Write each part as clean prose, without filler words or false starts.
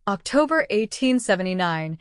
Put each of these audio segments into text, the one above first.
October 1879,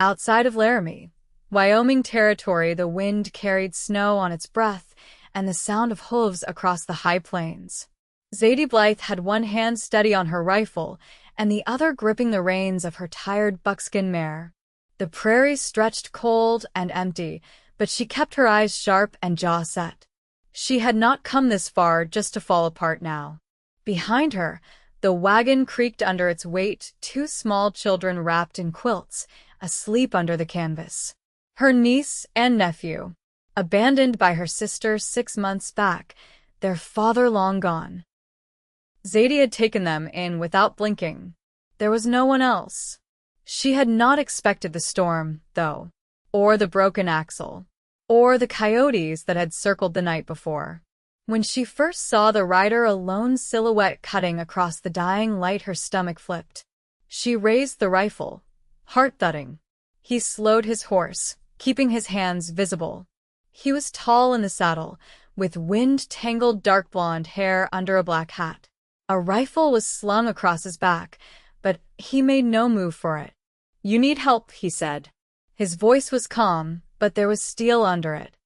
outside of Laramie, Wyoming territory, the wind carried snow on its breath and the sound of hooves across the high plains. Zadie Blythe had one hand steady on her rifle and the other gripping the reins of her tired buckskin mare. The prairie stretched cold and empty, but she kept her eyes sharp and jaw set. She had not come this far just to fall apart now. Behind her, the wagon creaked under its weight, two small children wrapped in quilts, asleep under the canvas. Her niece and nephew, abandoned by her sister 6 months back, their father long gone. Zadie had taken them in without blinking. There was no one else. She had not expected the storm, though, or the broken axle, or the coyotes that had circled the night before. When she first saw the rider, a lone silhouette cutting across the dying light, her stomach flipped. She raised the rifle, heart thudding. He slowed his horse, keeping his hands visible. He was tall in the saddle, with wind-tangled dark blonde hair under a black hat. A rifle was slung across his back, but he made no move for it. "You need help," he said. His voice was calm, but there was steel under it.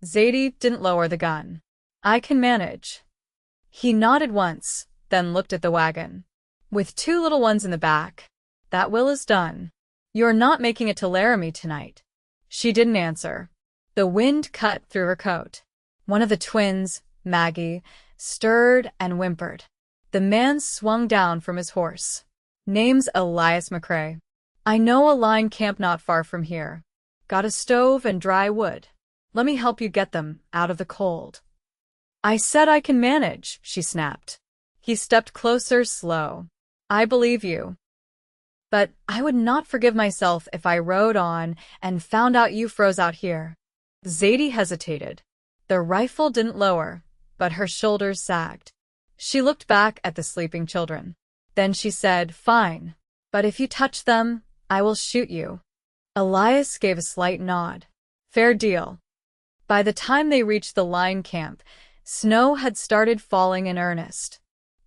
Zadie didn't lower the gun. "I can manage." He nodded once, then looked at the wagon. "With 2 little ones in the back, that will is done. You're not making it to Laramie tonight." She didn't answer. The wind cut through her coat. One of the twins, Maggie, stirred and whimpered. The man swung down from his horse. "Name's Elias McCrae. I know a line camp not far from here. Got a stove and dry wood. Let me help you get them out of the cold." "I said I can manage," she snapped. He stepped closer, slow. "I believe you. But I would not forgive myself if I rode on and found out you froze out here." Zadie hesitated. The rifle didn't lower, but her shoulders sagged. She looked back at the sleeping children. Then she said, "Fine. But if you touch them, I will shoot you." Elias gave a slight nod. "Fair deal." By the time they reached the line camp, snow had started falling in earnest.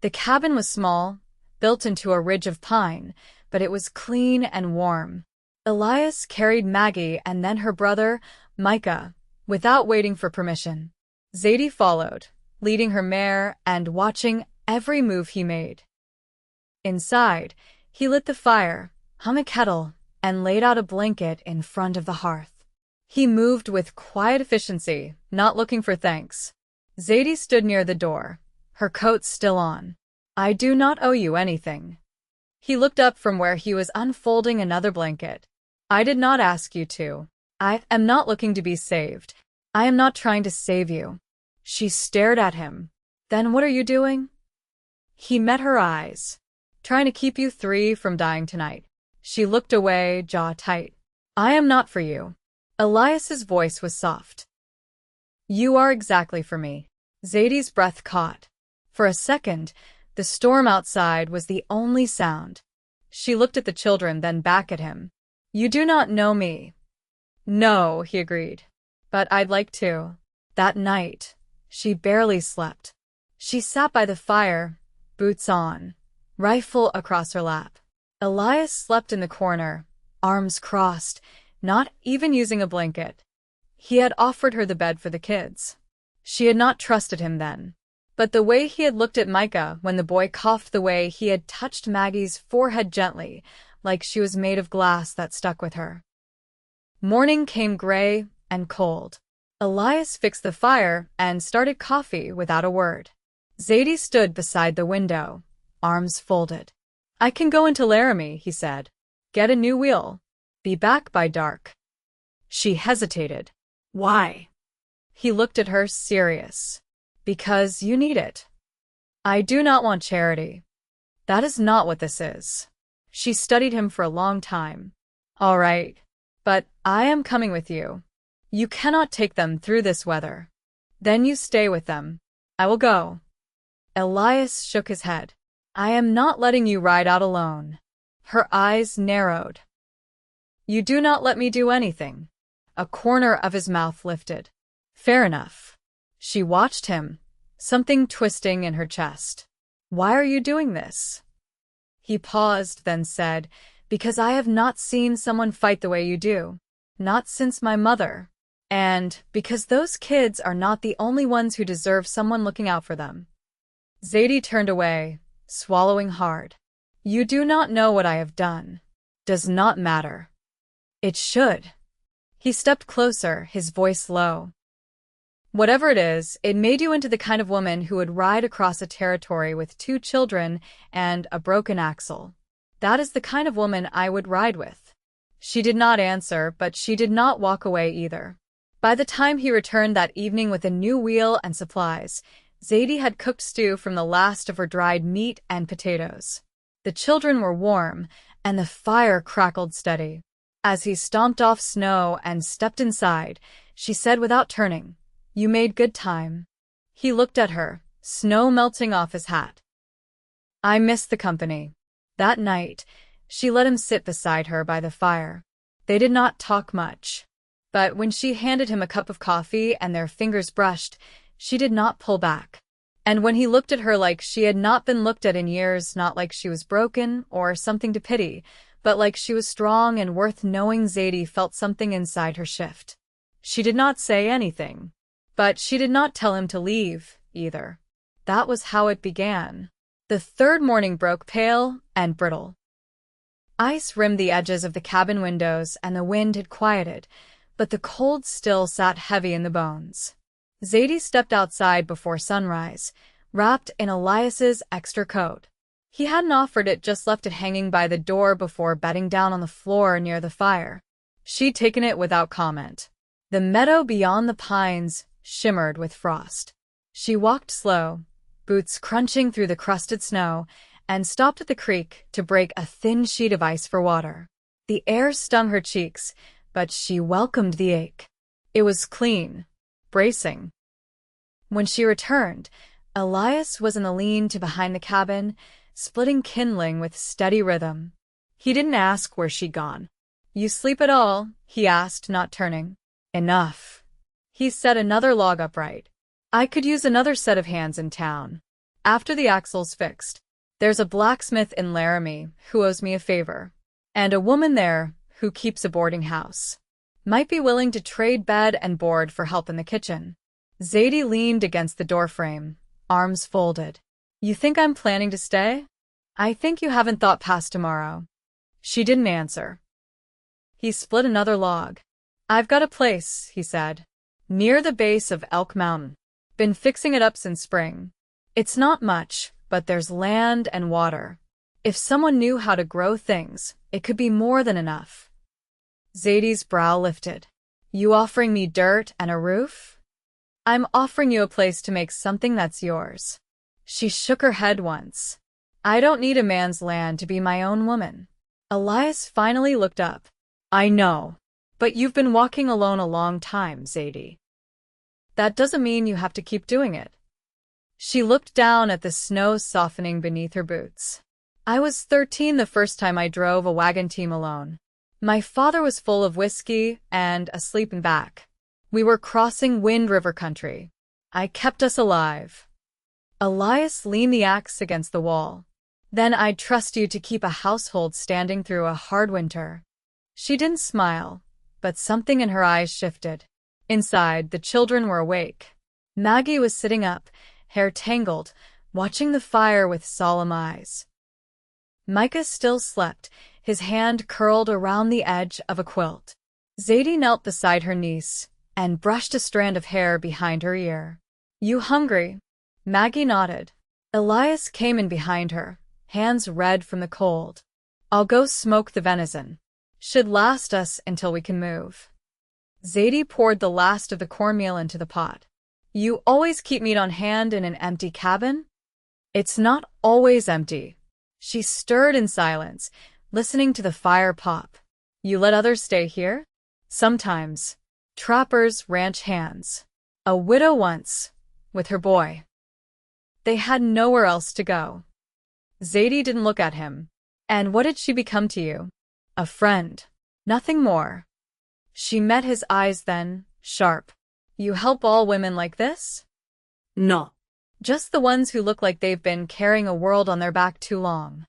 The cabin was small, built into a ridge of pine, but it was clean and warm. Elias carried Maggie and then her brother, Micah, without waiting for permission. Zadie followed, leading her mare and watching every move he made. Inside, he lit the fire, hung a kettle, and laid out a blanket in front of the hearth. He moved with quiet efficiency, not looking for thanks. Zadie stood near the door, her coat still on. "I do not owe you anything." He looked up from where he was unfolding another blanket. "I did not ask you to. I am not looking to be saved. I am not trying to save you." She stared at him. "Then what are you doing?" He met her eyes. "Trying to keep you 3 from dying tonight." She looked away, jaw tight. "I am not for you." Elias's voice was soft. "You are exactly for me." Zadie's breath caught. For a second, the storm outside was the only sound. She looked at the children, then back at him. "You do not know me." "No," he agreed. "But I'd like to." That night, she barely slept. She sat by the fire, boots on, rifle across her lap. Elias slept in the corner, arms crossed, not even using a blanket. He had offered her the bed for the kids. She had not trusted him then. But the way he had looked at Micah when the boy coughed, the way he had touched Maggie's forehead gently, like she was made of glass, that stuck with her. Morning came gray and cold. Elias fixed the fire and started coffee without a word. Zadie stood beside the window, arms folded. "I can go into Laramie," he said. "Get a new wheel. Be back by dark." She hesitated. "Why?" He looked at her, serious. "Because you need it." "I do not want charity. That is not what this is." She studied him for a long time. "All right. But I am coming with you. You cannot take them through this weather. Then you stay with them. I will go." Elias shook his head. "I am not letting you ride out alone." Her eyes narrowed. "You do not let me do anything." A corner of his mouth lifted. "Fair enough." She watched him, something twisting in her chest. "Why are you doing this?" He paused, then said, "Because I have not seen someone fight the way you do. Not since my mother. And because those kids are not the only ones who deserve someone looking out for them." Zadie turned away, swallowing hard. "You do not know what I have done. Does not matter." "It should." He stepped closer, his voice low. "Whatever it is, it made you into the kind of woman who would ride across a territory with 2 children and a broken axle. That is the kind of woman I would ride with." She did not answer, but she did not walk away either. By the time he returned that evening with a new wheel and supplies, Zadie had cooked stew from the last of her dried meat and potatoes. The children were warm, and the fire crackled steady. As he stomped off snow and stepped inside, she said without turning, "You made good time." He looked at her, snow melting off his hat. "I miss the company." That night, she let him sit beside her by the fire. They did not talk much. But when she handed him a cup of coffee and their fingers brushed, she did not pull back. And when he looked at her like she had not been looked at in years, not like she was broken or something to pity, but like she was strong and worth knowing, Zadie felt something inside her shift. She did not say anything. But she did not tell him to leave, either. That was how it began. The third morning broke pale and brittle. Ice rimmed the edges of the cabin windows and the wind had quieted, but the cold still sat heavy in the bones. Zadie stepped outside before sunrise, wrapped in Elias's extra coat. He hadn't offered it, just left it hanging by the door before bedding down on the floor near the fire. She'd taken it without comment. The meadow beyond the pines shimmered with frost. She walked slow, boots crunching through the crusted snow, and stopped at the creek to break a thin sheet of ice for water. The air stung her cheeks, but she welcomed the ache. It was clean, bracing. When she returned, Elias was in the lean-to behind the cabin, splitting kindling with steady rhythm. He didn't ask where she'd gone. "You sleep at all?" he asked, not turning. "Enough." He set another log upright. "I could use another set of hands in town. After the axle's fixed. There's a blacksmith in Laramie who owes me a favor, and a woman there who keeps a boarding house. Might be willing to trade bed and board for help in the kitchen." Zadie leaned against the doorframe, arms folded. "You think I'm planning to stay? I think you haven't thought past tomorrow." She didn't answer. He split another log. "I've got a place," he said, "near the base of Elk Mountain. Been fixing it up since spring. It's not much, but there's land and water. If someone knew how to grow things, it could be more than enough." Zadie's brow lifted. "You offering me dirt and a roof?" "I'm offering you a place to make something that's yours." She shook her head once. "I don't need a man's land to be my own woman." Elias finally looked up. "I know. But you've been walking alone a long time, Zadie. That doesn't mean you have to keep doing it." She looked down at the snow softening beneath her boots. "I was 13 the first time I drove a wagon team alone. My father was full of whiskey and asleep in back. We were crossing Wind River country. I kept us alive." Elias leaned the axe against the wall. "Then I'd trust you to keep a household standing through a hard winter." She didn't smile, but something in her eyes shifted. Inside, the children were awake. Maggie was sitting up, hair tangled, watching the fire with solemn eyes. Micah still slept, his hand curled around the edge of a quilt. Zadie knelt beside her niece and brushed a strand of hair behind her ear. "You hungry?" Maggie nodded. Elias came in behind her, hands red from the cold. "I'll go smoke the venison. Should last us until we can move." Zadie poured the last of the cornmeal into the pot. "You always keep meat on hand in an empty cabin?" "It's not always empty." She stirred in silence, listening to the fire pop. "You let others stay here?" "Sometimes. Trappers, ranch hands. A widow once, with her boy. They had nowhere else to go." Zadie didn't look at him. "And what did she become to you?" "A friend. Nothing more." She met his eyes then, sharp. "You help all women like this?" No. "Just the ones who look like they've been carrying a world on their back too long."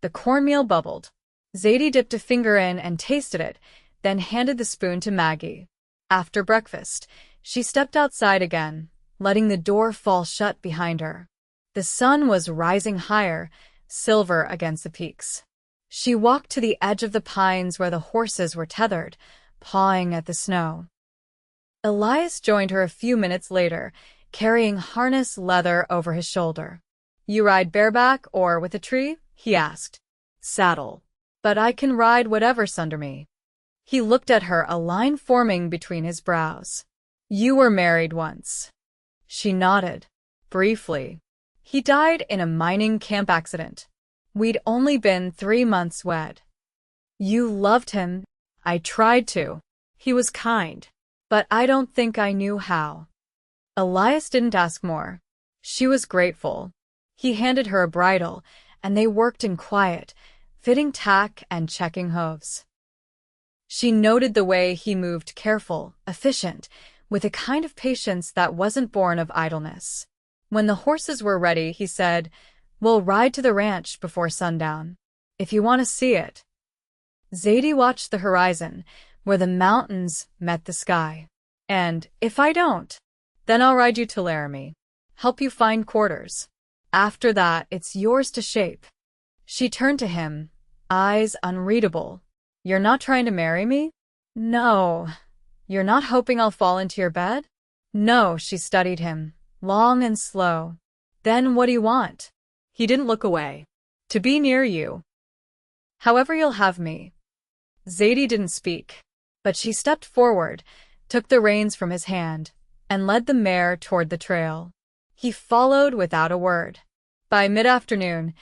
The cornmeal bubbled. Zadie dipped a finger in and tasted it, then handed the spoon to Maggie. After breakfast, she stepped outside again, letting the door fall shut behind her. The sun was rising higher, silver against the peaks. She walked to the edge of the pines where the horses were tethered, pawing at the snow. Elias joined her a few minutes later, carrying harness leather over his shoulder. "You ride bareback or with a tree?" he asked. "Saddle. But I can ride whatever's under me." He looked at her, a line forming between his brows. "You were married once." She nodded. Briefly. "He died in a mining camp accident. We'd only been 3 months wed." "You loved him." "I tried to. He was kind. But I don't think I knew how." Elias didn't ask more. She was grateful. He handed her a bridle, and they worked in quiet, fitting tack and checking hooves. She noted the way he moved, careful, efficient, with a kind of patience that wasn't born of idleness. When the horses were ready, he said, "We'll ride to the ranch before sundown, if you want to see it." Zadie watched the horizon, where the mountains met the sky. "And if I don't, then I'll ride you to Laramie, help you find quarters. After that, it's yours to shape." She turned to him, eyes unreadable. "You're not trying to marry me?" "No." "You're not hoping I'll fall into your bed?" "No." She studied him, long and slow. "Then what do you want?" He didn't look away. "To be near you. However you'll have me." Zadie didn't speak, but she stepped forward, took the reins from his hand, and led the mare toward the trail. He followed without a word. By mid-afternoon,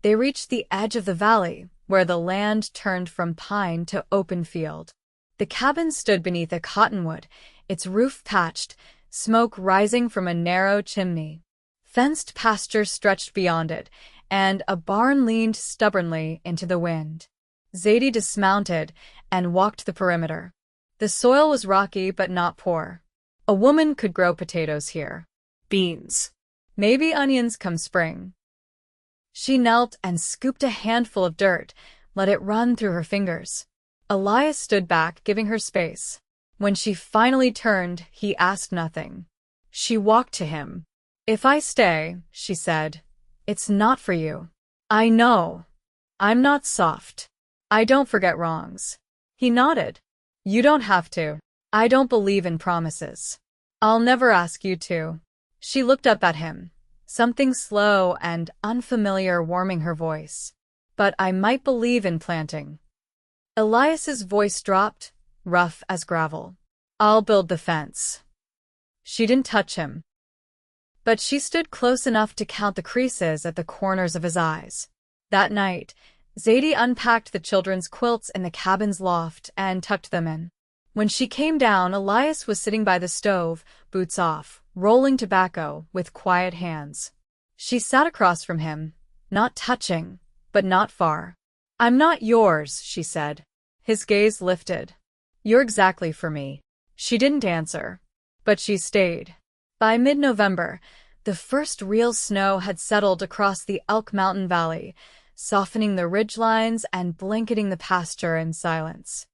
they reached the edge of the valley, where the land turned from pine to open field. The cabin stood beneath a cottonwood, its roof patched, smoke rising from a narrow chimney. Fenced pasture stretched beyond it, and a barn leaned stubbornly into the wind. Zadie dismounted and walked the perimeter. The soil was rocky but not poor. A woman could grow potatoes here. Beans. Maybe onions come spring. She knelt and scooped a handful of dirt, let it run through her fingers. Elias stood back, giving her space. When she finally turned, he asked nothing. She walked to him. "If I stay," she said, "it's not for you. I know. I'm not soft. I don't forget wrongs." He nodded. "You don't have to. I don't believe in promises. I'll never ask you to." She looked up at him, something slow and unfamiliar warming her voice. "But I might believe in planting." Elias's voice dropped, rough as gravel. "I'll build the fence." She didn't touch him, but she stood close enough to count the creases at the corners of his eyes. That night, Zadie unpacked the children's quilts in the cabin's loft and tucked them in. When she came down, Elias was sitting by the stove, boots off, rolling tobacco with quiet hands. She sat across from him, not touching, but not far. "I'm not yours," she said. His gaze lifted. "You're exactly for me." She didn't answer, but she stayed. By mid-November, the first real snow had settled across the Elk Mountain Valley, softening the ridgelines and blanketing the pasture in silence.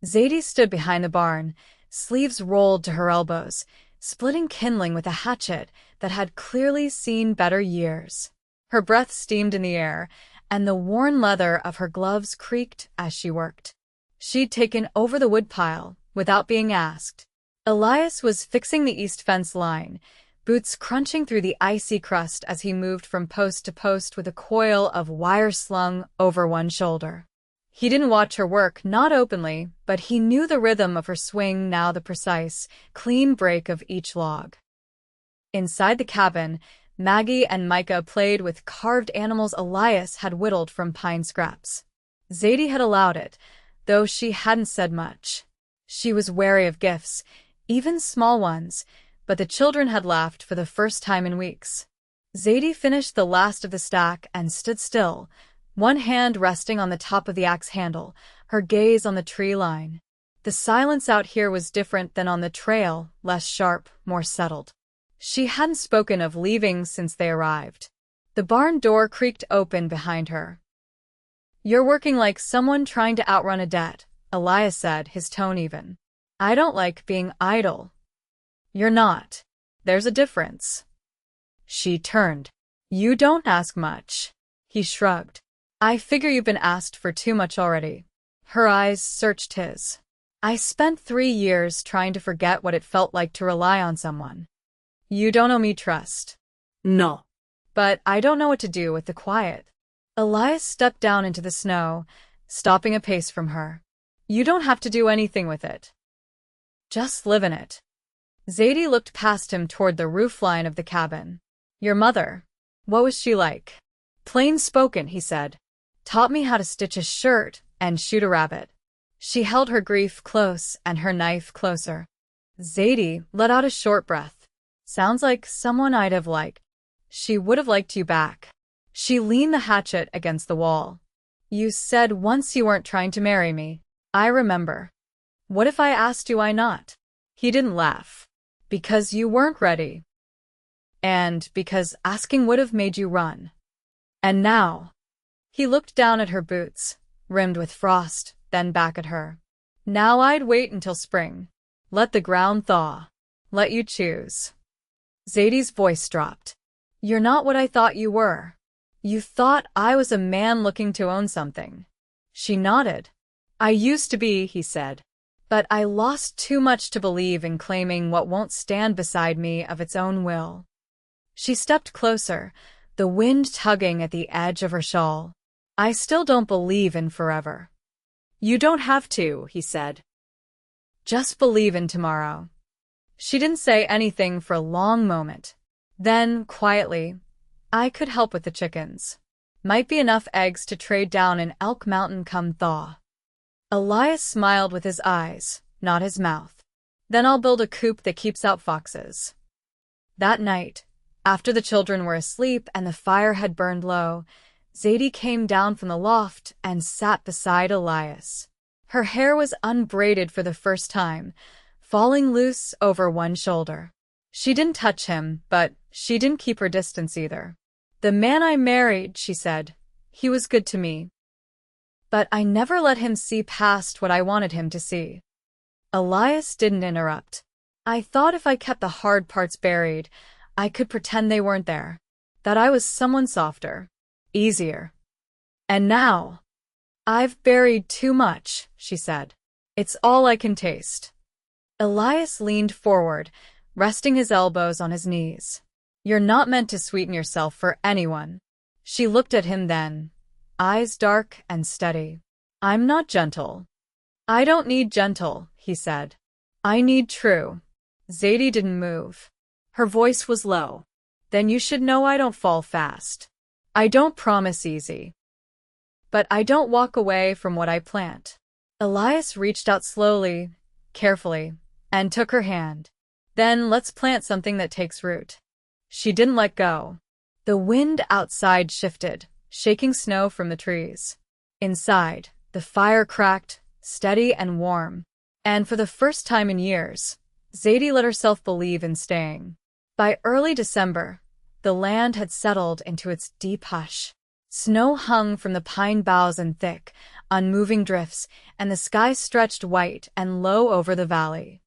Zadie stood behind the barn, sleeves rolled to her elbows, splitting kindling with a hatchet that had clearly seen better years. Her breath steamed in the air, and the worn leather of her gloves creaked as she worked. She'd taken over the woodpile without being asked. Elias was fixing the east fence line, boots crunching through the icy crust as he moved from post to post with a coil of wire slung over one shoulder. He didn't watch her work, not openly, but he knew the rhythm of her swing, now the precise, clean break of each log. Inside the cabin, Maggie and Micah played with carved animals Elias had whittled from pine scraps. Zadie had allowed it, though she hadn't said much. She was wary of gifts, even small ones, but the children had laughed for the first time in weeks. Zadie finished the last of the stack and stood still, one hand resting on the top of the axe handle, her gaze on the tree line. The silence out here was different than on the trail, less sharp, more settled. She hadn't spoken of leaving since they arrived. The barn door creaked open behind her. You're working like someone trying to outrun a debt, Elias said, his tone even. I don't like being idle. You're not. There's a difference. She turned. You don't ask much. He shrugged. I figure you've been asked for too much already. Her eyes searched his. I spent 3 years trying to forget what it felt like to rely on someone. You don't owe me trust. No. But I don't know what to do with the quiet. Elias stepped down into the snow, stopping a pace from her. You don't have to do anything with it. Just live in it. Zadie looked past him toward the roofline of the cabin. Your mother. What was she like? Plain spoken, he said. Taught me how to stitch a shirt and shoot a rabbit. She held her grief close and her knife closer. Zadie let out a short breath. Sounds like someone I'd have liked. She would have liked you back. She leaned the hatchet against the wall. You said once you weren't trying to marry me. I remember. What if I asked you why not? He didn't laugh. Because you weren't ready. And because asking would have made you run. And now. He looked down at her boots, rimmed with frost, then back at her. Now I'd wait until spring. Let the ground thaw. Let you choose. Zadie's voice dropped. You're not what I thought you were. You thought I was a man looking to own something. She nodded. I used to be, he said. But I lost too much to believe in claiming what won't stand beside me of its own will. She stepped closer, the wind tugging at the edge of her shawl. I still don't believe in forever. You don't have to, he said. Just believe in tomorrow. She didn't say anything for a long moment. Then, quietly, I could help with the chickens. Might be enough eggs to trade down in Elk Mountain come thaw. Elias smiled with his eyes, not his mouth. Then I'll build a coop that keeps out foxes. That night, after the children were asleep and the fire had burned low, Zadie came down from the loft and sat beside Elias. Her hair was unbraided for the first time, falling loose over one shoulder. She didn't touch him, but she didn't keep her distance either. The man I married, she said, he was good to me. But I never let him see past what I wanted him to see. Elias didn't interrupt. I thought if I kept the hard parts buried, I could pretend they weren't there. That I was someone softer. Easier. And now, I've buried too much, she said. It's all I can taste. Elias leaned forward, resting his elbows on his knees. You're not meant to sweeten yourself for anyone. She looked at him then, eyes dark and steady. I'm not gentle. I don't need gentle, he said. I need true. Zadie didn't move. Her voice was low. Then you should know I don't fall fast. I don't promise easy. But I don't walk away from what I plant. Elias reached out slowly, carefully, and took her hand. Then let's plant something that takes root. She didn't let go. The wind outside shifted, shaking snow from the trees. Inside, the fire cracked, steady and warm. And for the first time in years, Zadie let herself believe in staying. By early December, the land had settled into its deep hush. Snow hung from the pine boughs in thick, unmoving drifts, and the sky stretched white and low over the valley.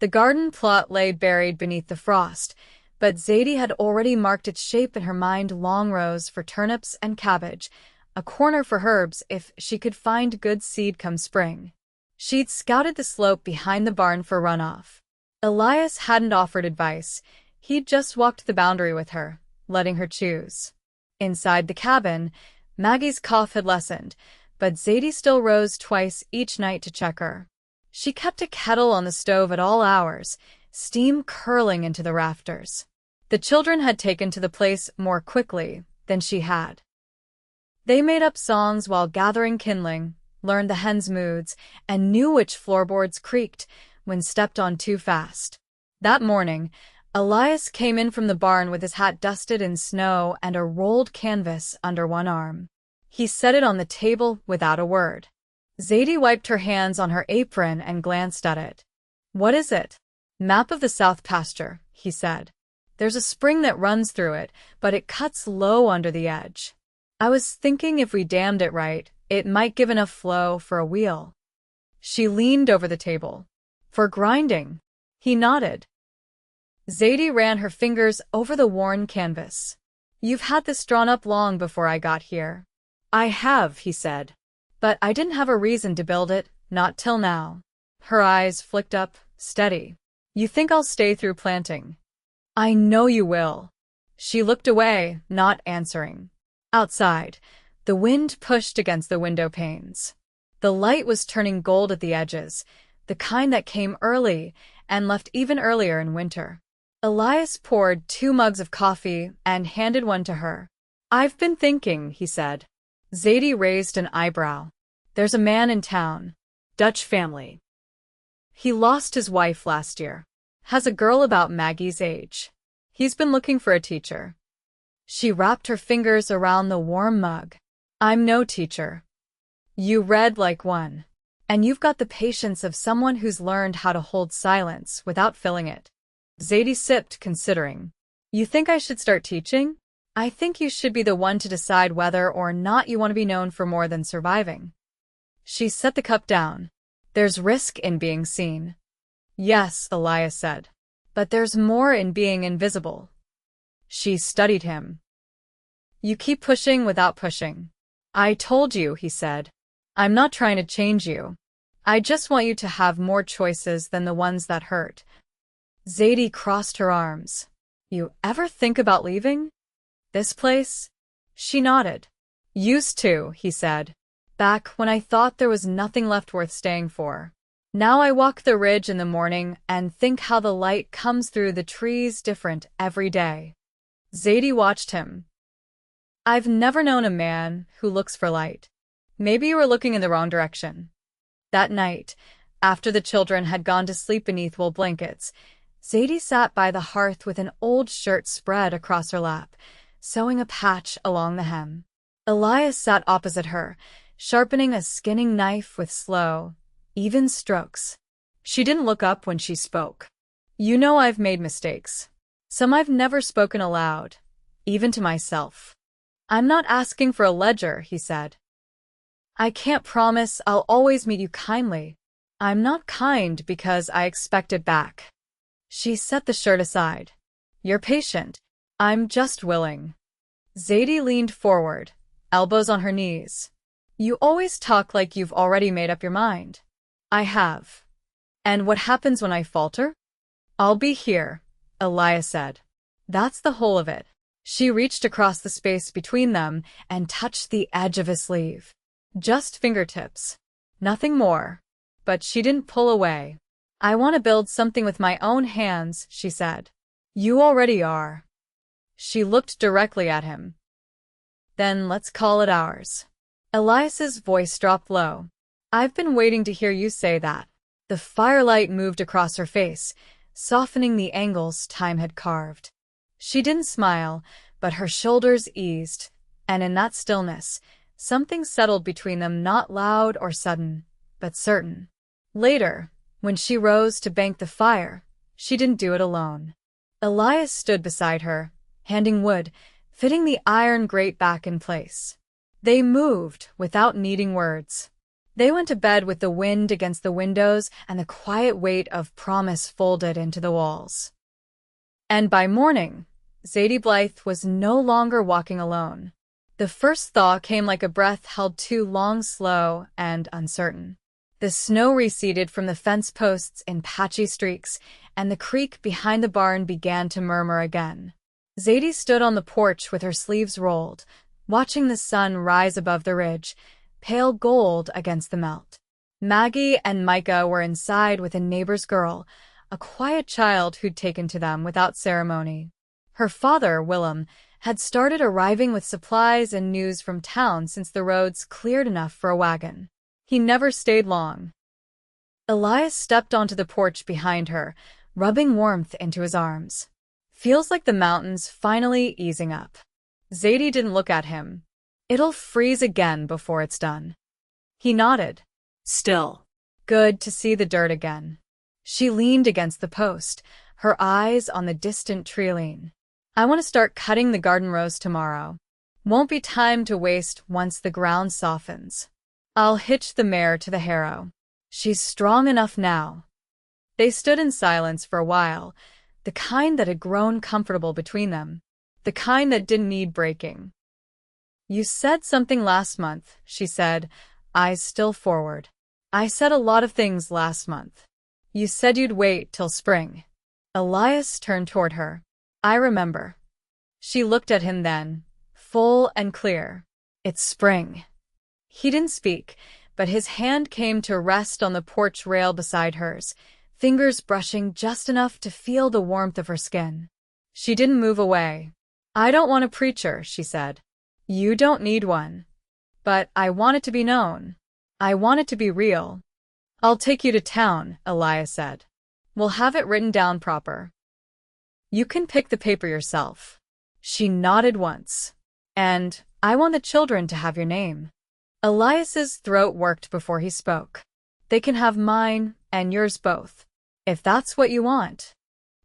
The garden plot lay buried beneath the frost, but Zadie had already marked its shape in her mind: long rows for turnips and cabbage, a corner for herbs if she could find good seed come spring. She'd scouted the slope behind the barn for runoff. Elias hadn't offered advice. He'd just walked the boundary with her, letting her choose. Inside the cabin, Maggie's cough had lessened, but Zadie still rose twice each night to check her. She kept a kettle on the stove at all hours, steam curling into the rafters. The children had taken to the place more quickly than she had. They made up songs while gathering kindling, learned the hens' moods, and knew which floorboards creaked when stepped on too fast. That morning, Elias came in from the barn with his hat dusted in snow and a rolled canvas under one arm. He set it on the table without a word. Zadie wiped her hands on her apron and glanced at it. What is it? Map of the South pasture, he said. There's a spring that runs through it, but it cuts low under the edge. I was thinking if we dammed it right, it might give enough flow for a wheel. She leaned over the table. For grinding. He nodded. Zadie ran her fingers over the worn canvas. You've had this drawn up long before I got here. I have, he said. But I didn't have a reason to build it, not till now. Her eyes flicked up, steady. You think I'll stay through planting? I know you will. She looked away, not answering. Outside, the wind pushed against the window panes. The light was turning gold at the edges, the kind that came early and left even earlier in winter. Elias poured 2 mugs of coffee and handed one to her. I've been thinking, he said. Zadie raised an eyebrow. There's a man in town. Dutch family. He lost his wife last year. Has a girl about Maggie's age. He's been looking for a teacher. She wrapped her fingers around the warm mug. I'm no teacher. You read like one. And you've got the patience of someone who's learned how to hold silence without filling it. Zadie sipped, considering. You think I should start teaching? I think you should be the one to decide whether or not you want to be known for more than surviving. She set the cup down. There's risk in being seen. Yes, Elias said. But there's more in being invisible. She studied him. You keep pushing without pushing. I told you, he said. I'm not trying to change you. I just want you to have more choices than the ones that hurt. Zadie crossed her arms. You ever think about leaving? This place? She nodded. Used to, he said. Back when I thought there was nothing left worth staying for. Now I walk the ridge in the morning and think how the light comes through the trees different every day. Zadie watched him. I've never known a man who looks for light. Maybe you were looking in the wrong direction. That night, after the children had gone to sleep beneath wool blankets, Zadie sat by the hearth with an old shirt spread across her lap, sewing a patch along the hem. Elias sat opposite her, sharpening a skinning knife with slow, even strokes. She didn't look up when she spoke. You know I've made mistakes. Some I've never spoken aloud, even to myself. I'm not asking for a ledger, he said. I can't promise I'll always meet you kindly. I'm not kind because I expect it back. She set the shirt aside. You're patient. I'm just willing. Zadie leaned forward, elbows on her knees. You always talk like you've already made up your mind. I have. And what happens when I falter? I'll be here, Elias said. That's the whole of it. She reached across the space between them and touched the edge of his sleeve. Just fingertips. Nothing more. But she didn't pull away. I want to build something with my own hands, she said. You already are. She looked directly at him. Then let's call it ours. Elias's voice dropped low. I've been waiting to hear you say that. The firelight moved across her face, softening the angles time had carved. She didn't smile, but her shoulders eased, and in that stillness, something settled between them, not loud or sudden, but certain. Later, when she rose to bank the fire, she didn't do it alone. Elias stood beside her, handing wood, fitting the iron grate back in place. They moved without needing words. They went to bed with the wind against the windows and the quiet weight of promise folded into the walls. And by morning, Zadie Blythe was no longer walking alone. The first thaw came like a breath held too long, slow and uncertain. The snow receded from the fence posts in patchy streaks, and the creek behind the barn began to murmur again. Zadie stood on the porch with her sleeves rolled, watching the sun rise above the ridge, pale gold against the melt. Maggie and Micah were inside with a neighbor's girl, a quiet child who'd taken to them without ceremony. Her father, Willem, had started arriving with supplies and news from town since the roads cleared enough for a wagon. He never stayed long. Elias stepped onto the porch behind her, rubbing warmth into his arms. Feels like the mountains finally easing up. Zadie didn't look at him. It'll freeze again before it's done. He nodded. Still. Good to see the dirt again. She leaned against the post, her eyes on the distant tree line. I want to start cutting the garden rows tomorrow. Won't be time to waste once the ground softens. I'll hitch the mare to the harrow. She's strong enough now. They stood in silence for a while, the kind that had grown comfortable between them, the kind that didn't need breaking. You said something last month, she said, eyes still forward. I said a lot of things last month. You said you'd wait till spring. Elias turned toward her. I remember. She looked at him then, full and clear. It's spring. He didn't speak, but his hand came to rest on the porch rail beside hers, fingers brushing just enough to feel the warmth of her skin. She didn't move away. I don't want a preacher, she said. You don't need one. But I want it to be known. I want it to be real. I'll take you to town, Elias said. We'll have it written down proper. You can pick the paper yourself. She nodded once. And I want the children to have your name. Elias's throat worked before he spoke. They can have mine and yours both, if that's what you want.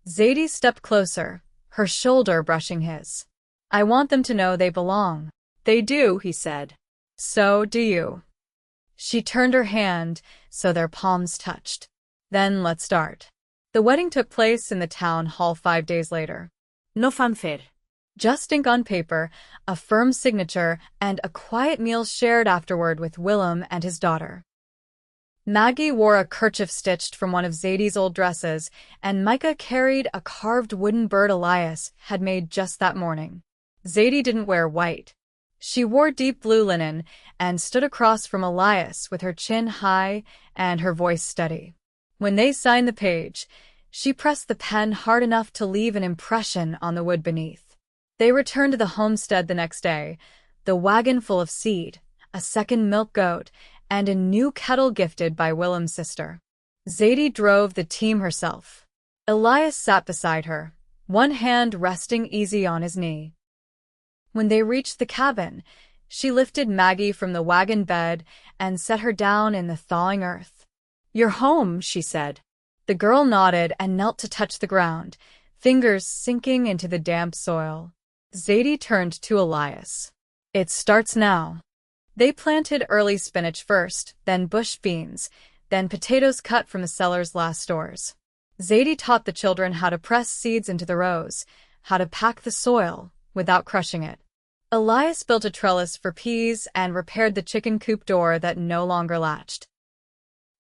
Zadie stepped closer, her shoulder brushing his. I want them to know they belong. They do, he said. So do you. She turned her hand so their palms touched. Then let's start. The wedding took place in the town hall 5 days later. No fanfare. Just ink on paper, a firm signature, and a quiet meal shared afterward with Willem and his daughter. Maggie wore a kerchief stitched from one of Zadie's old dresses, and Micah carried a carved wooden bird Elias had made just that morning. Zadie didn't wear white. She wore deep blue linen and stood across from Elias with her chin high and her voice steady. When they signed the page, she pressed the pen hard enough to leave an impression on the wood beneath. They returned to the homestead the next day, the wagon full of seed, a second milk goat, and a new kettle gifted by Willem's sister. Zadie drove the team herself. Elias sat beside her, one hand resting easy on his knee. When they reached the cabin, she lifted Maggie from the wagon bed and set her down in the thawing earth. You're home, she said. The girl nodded and knelt to touch the ground, fingers sinking into the damp soil. Zadie turned to Elias. It starts now. They planted early spinach first, then bush beans, then potatoes cut from the seller's last stores. Zadie taught the children how to press seeds into the rows, how to pack the soil without crushing it. Elias built a trellis for peas and repaired the chicken coop door that no longer latched.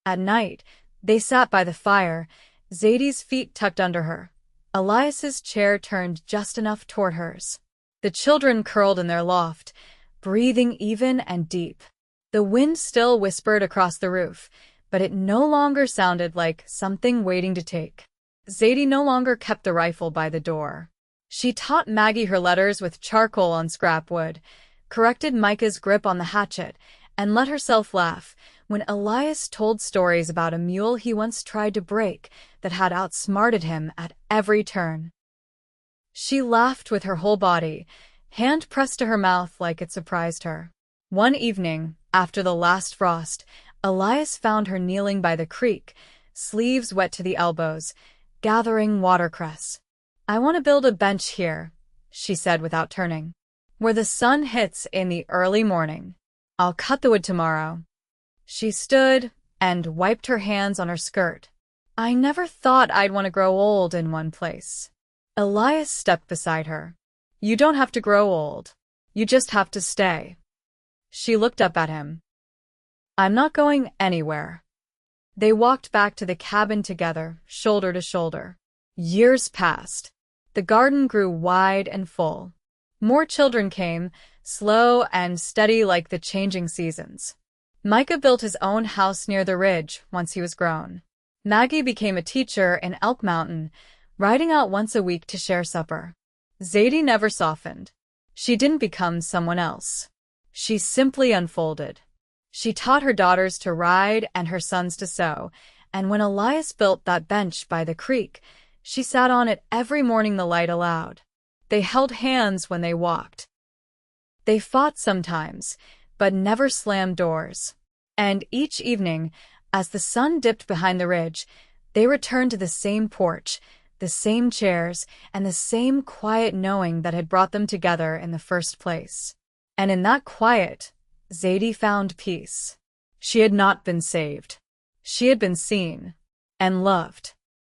At night, they sat by the fire, Zadie's feet tucked under her. Elias's chair turned just enough toward hers. The children curled in their loft, breathing even and deep. The wind still whispered across the roof, but it no longer sounded like something waiting to take. Zadie no longer kept the rifle by the door. She taught Maggie her letters with charcoal on scrap wood, corrected Micah's grip on the hatchet, and let herself laugh when Elias told stories about a mule he once tried to break that had outsmarted him at every turn. She laughed with her whole body, hand pressed to her mouth like it surprised her. One evening, after the last frost, Elias found her kneeling by the creek, sleeves wet to the elbows, gathering watercress. I want to build a bench here, she said without turning, where the sun hits in the early morning. I'll cut the wood tomorrow. She stood and wiped her hands on her skirt. I never thought I'd want to grow old in one place. Elias stepped beside her. You don't have to grow old. You just have to stay. She looked up at him. I'm not going anywhere. They walked back to the cabin together, shoulder to shoulder. Years passed. The garden grew wide and full. More children came, slow and steady like the changing seasons. Micah built his own house near the ridge once he was grown. Maggie became a teacher in Elk Mountain, riding out once a week to share supper. Zadie never softened. She didn't become someone else. She simply unfolded. She taught her daughters to ride and her sons to sew, and when Elias built that bench by the creek, she sat on it every morning the light allowed. They held hands when they walked. They fought sometimes, but never slammed doors. And each evening, as the sun dipped behind the ridge, they returned to the same porch, the same chairs, and the same quiet knowing that had brought them together in the first place. And in that quiet, Zadie found peace. She had not been saved. She had been seen and loved.